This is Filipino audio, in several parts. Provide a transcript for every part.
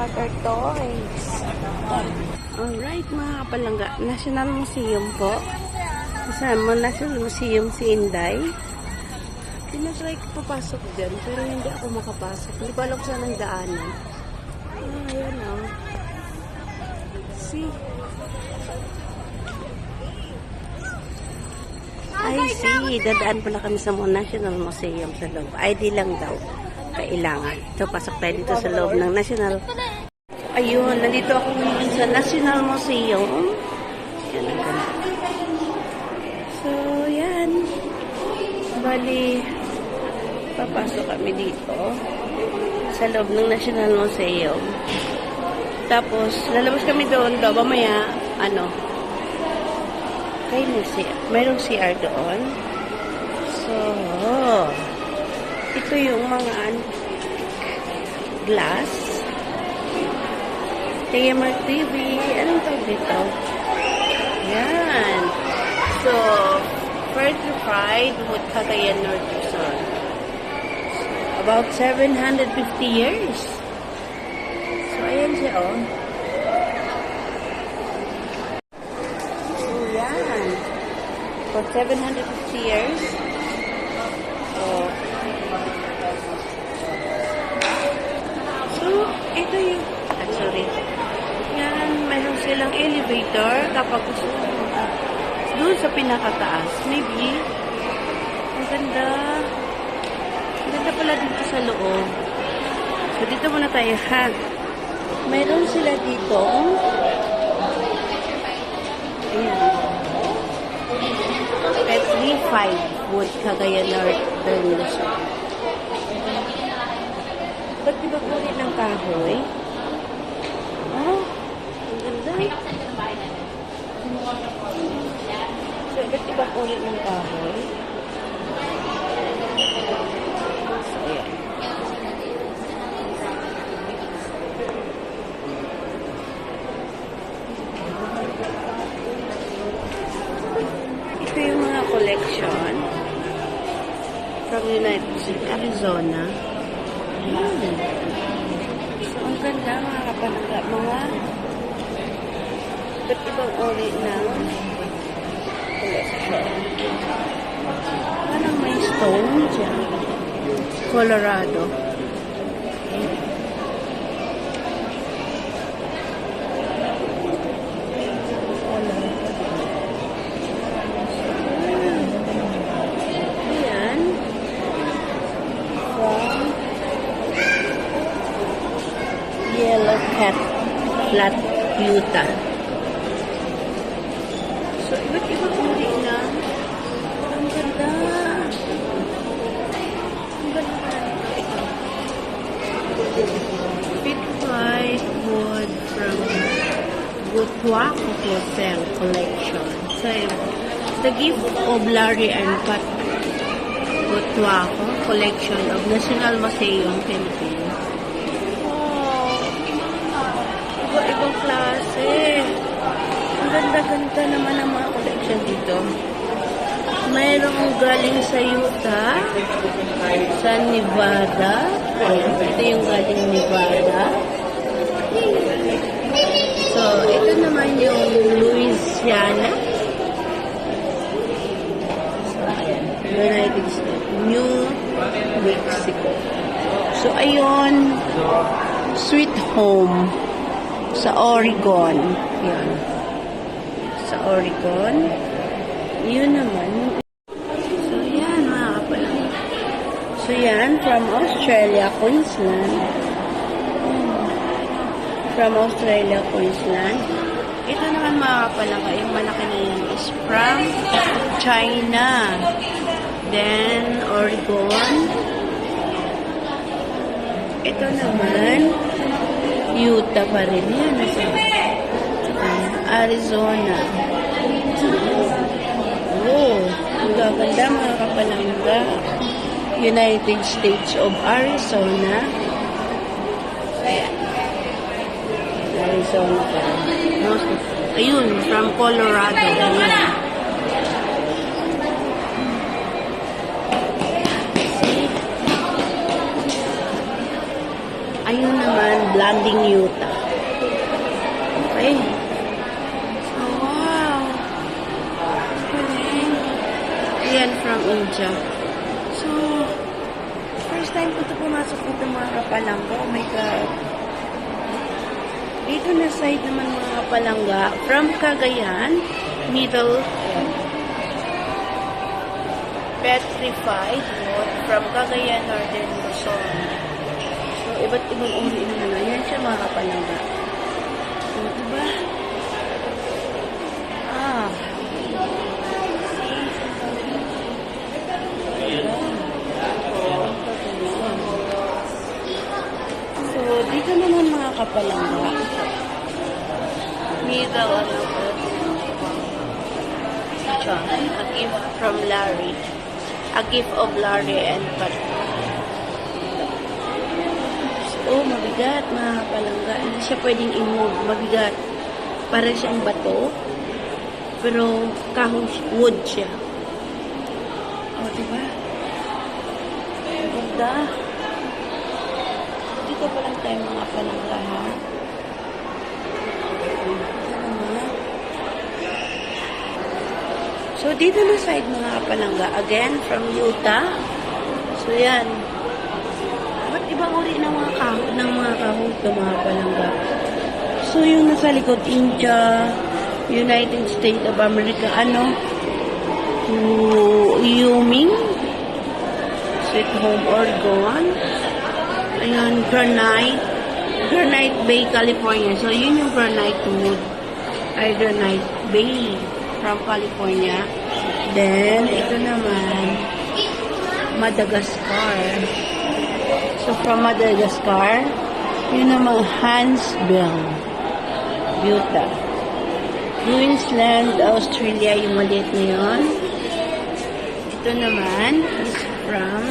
water toys. Alright mga kapalangga, National Museum po. Kasama National Museum si Inday. Tinatry ko papasok dyan, pero hindi ako makapasok. Hindi ko alam kung saan ang daanan. Ayan o. See? I see. Dadaan pala kami sa National Museum sa loob. ID lang daw. Kailangan. So, pasok tayo dito sa loob ng National. Ayun, nandito ako ngayon sa National Museum. Yan ang ganda. So, yan. Bali, papasok kami dito sa loob ng National Museum. Tapos, lalabas kami doon daw. Mamaya, mayroong CR doon. So, ito yung mga glass. TMR TV. Anong tawag dito? Yan. So, fortified with Cagayan North Luzon. About 750 years. So, ayan siya, oh. So, yan. For 750 years. So, ito yung, sorry. Yan, mayroon silang elevator kapag gusto mo doon sa pinakataas. Maybe, ang ganda. Ang ganda pala dito sa loob. So, dito muna tayo, ha? Mayroon sila dito. Ayan. Petri 5 wood Cagayan Northern Luzon. Ba't di ba kulit ng kahoy? Oh, ang ganda. So, ba't di ba kulit ng kahoy? So, ayan. Ito yung mga collection from United States, Arizona. Ayan. So, ang ganda mga kapalangga, mga ba't ibang uri ng collection. Parang may stone dyan. Colorado. Ayan. From Yellow Cat Flat, Utah. So, iba't ibang uri na. Ang ganda. Ang ganda. Pitwhite wood from Gutuaco Hotel Collection. So, the gift of Larry and Pat Gutuaco Collection of National Museum, Philippines. Oh, iba-ibang klase. Ang ganda-ganda naman ang mga collection dito. Mayroong galing sa Utah, sa Nevada. Ito yung galing Nevada. So, ito naman yung Louisiana. So, ayan. United States. New Mexico. So, ayun. Sweet Home. Sa Oregon. Yan. Sa Oregon. Yun naman. So, yan mga kapatid. So, yan. From Australia, Queensland. From Australia, Queensland. Ito naman mga kapalangga, yung malaki na yan is from China. Then, Oregon. Ito naman, Utah pa rin yan. Arizona. Oh, ang gaganda mga kapalangga. United States of Arizona. Ayan. Arizona pa rin. Ayun, from Colorado. Ayan. See? Ayun naman, Blanding Yuta. Okay. So, wow. Galing. Ayan, from India. So, first time ko ito pumasok dito mga kapalangga. Oh my God. Dito na side naman mga kapalangga. From Cagayan, middle, petrified wood from Cagayan, Northern Luzon. So, iba't ibang uri na. Yan siya mga kapalangga. So, diba? Ah. So, dito naman mga kapalangga. Middle, ano po? A gift from Larry. A gift of Larry and Pat. Oh, mabigat mga kapalangga. Hindi siya pwedeng i-move. Mabigat. Para siyang bato. Pero kahoy, wood siya. Oh, diba? Ang ganda. Dito pa lang tayo mga kapalangga, ha? So, dito na side mga kapalangga. Again, from Utah. So, yan. Ba't ibang uri ng mga kahoy ito mga kapalangga? So, yung nasa likod, India, United States of America, ano? Wyoming. Sweet Home, Oregon. Ayun, Granite. Granite Bay, California. So, yun yung Granite wood. Ay, Granite Bay. From California. Then, ito naman, Madagascar. So, from Madagascar, yun naman, Huntsville, Utah. Queensland, Australia, yung maliit na yun. Ito naman, is from,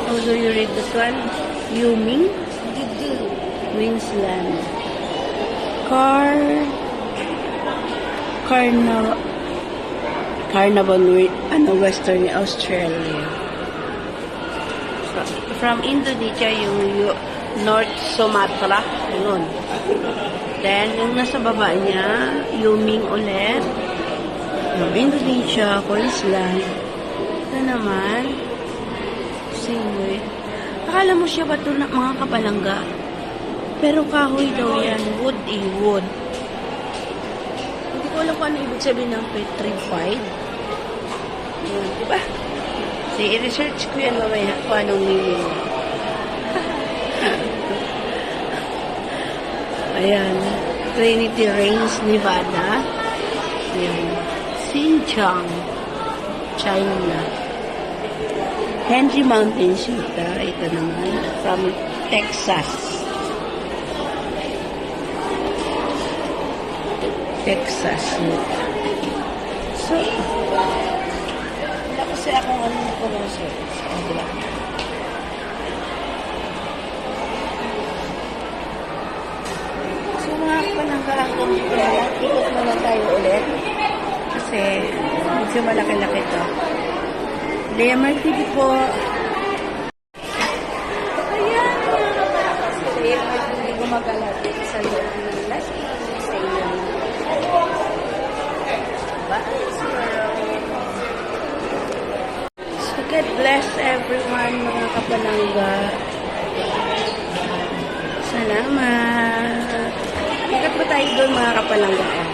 how do you read this one? Wyoming, Queensland. Carnarvon, Western Australia. From Indonesia, yung North Sumatra, yun. Then, yung nasa baba niya, Wyoming ulit. Indonesia, Queensland. Ito naman, Singway. Akala mo siya ba ito na mga kapalangga? Pero kahoy daw yan, wood. Wala ko ano ibig sabihin ng petrified. Yun, diba? So, i-research ko yan mamaya kung anong meaning. Ayan. Trinity Range, Nevada. Ayan. Xinjiang, China. Henry Mountain, Utah. Ito naman. From Texas. So, wala kasi akong ano na pumasok. So, mga panangkarangkong dito na lang. Ikot muna tayo ulit. Kasi, medyo malaki-laki ito. Lemar TV po. Ayan, mga kapatid. Lemar TV gumagala dito sa loob ng Las Vegas. Ayan. So, God bless everyone, mga kapalangga. Salamat. Ikat pa tayo doon, mga kapalangga.